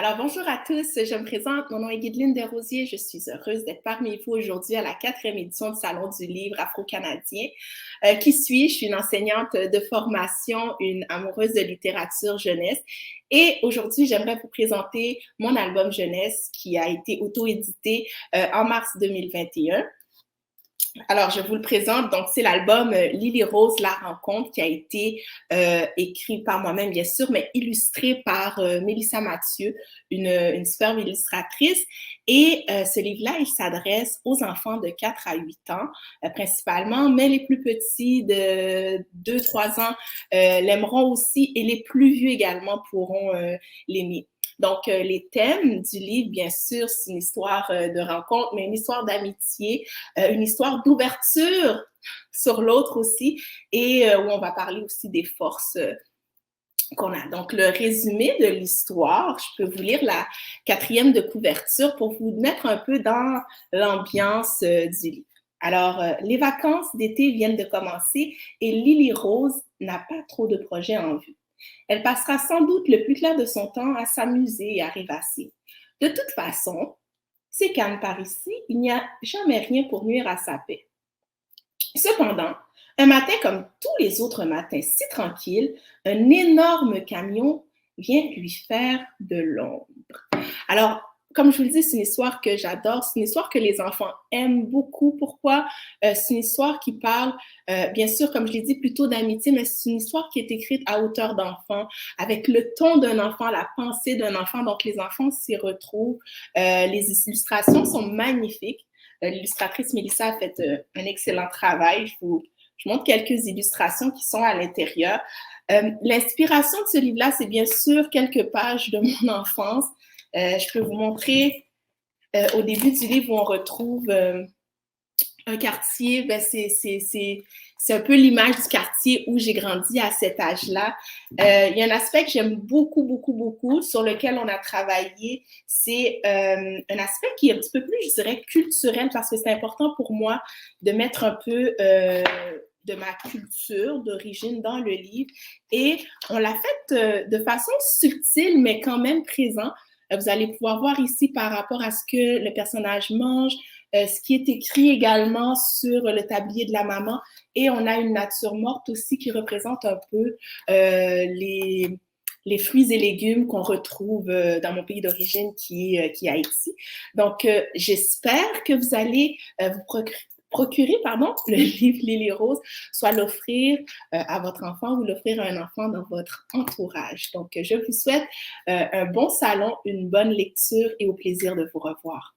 Alors, bonjour à tous, je me présente, mon nom est Guideline Desrosiers, je suis heureuse d'être parmi vous aujourd'hui à la 4e édition du Salon du livre afro-canadien. Qui suis-je? Je suis une enseignante de formation, une amoureuse de littérature jeunesse et aujourd'hui, j'aimerais vous présenter mon album jeunesse qui a été auto-édité en mars 2021. Alors, je vous le présente. Donc, c'est l'album Lily Rose, La Rencontre, qui a été écrit par moi-même, bien sûr, mais illustré par Mélissa Mathieu, une superbe illustratrice. Et ce livre-là, il s'adresse aux enfants de 4 à 8 ans, principalement, mais les plus petits de 2-3 ans l'aimeront aussi et les plus vieux également pourront l'aimer. Donc, les thèmes du livre, bien sûr, c'est une histoire de rencontre, mais une histoire d'amitié, une histoire d'ouverture sur l'autre aussi, et où on va parler aussi des forces qu'on a. Donc, le résumé de l'histoire, je peux vous lire la 4e de couverture pour vous mettre un peu dans l'ambiance du livre. Alors, les vacances d'été viennent de commencer et Lily Rose n'a pas trop de projets en vue. Elle passera sans doute le plus clair de son temps à s'amuser et à rêvasser. De toute façon, c'est calme par ici, il n'y a jamais rien pour nuire à sa paix. Cependant, un matin comme tous les autres matins si tranquilles, un énorme camion vient lui faire de l'ombre. Alors, comme je vous le dis, c'est une histoire que j'adore, c'est une histoire que les enfants aiment beaucoup. Pourquoi? C'est une histoire qui parle, bien sûr, comme je l'ai dit, plutôt d'amitié, mais c'est une histoire qui est écrite à hauteur d'enfant, avec le ton d'un enfant, la pensée d'un enfant. Donc, les enfants s'y retrouvent. Les illustrations sont magnifiques. L'illustratrice Mélissa a fait un excellent travail. Je montre quelques illustrations qui sont à l'intérieur. L'inspiration de ce livre-là, c'est bien sûr quelques pages de mon enfance. Je peux vous montrer au début du livre où on retrouve un quartier, ben c'est un peu l'image du quartier où j'ai grandi à cet âge-là. Il y a un aspect que j'aime beaucoup, beaucoup, beaucoup, sur lequel on a travaillé, c'est un aspect qui est un petit peu plus, je dirais, culturel, parce que c'est important pour moi de mettre un peu de ma culture d'origine dans le livre. Et on l'a fait de façon subtile, mais quand même présent. Vous allez pouvoir voir ici par rapport à ce que le personnage mange, ce qui est écrit également sur le tablier de la maman. Et on a une nature morte aussi qui représente un peu les fruits et légumes qu'on retrouve dans mon pays d'origine qui est Haïti. Donc, j'espère que vous allez vous procurer le livre Lily Rose, soit l'offrir à votre enfant ou l'offrir à un enfant dans votre entourage. Donc, je vous souhaite un bon salon, une bonne lecture et au plaisir de vous revoir.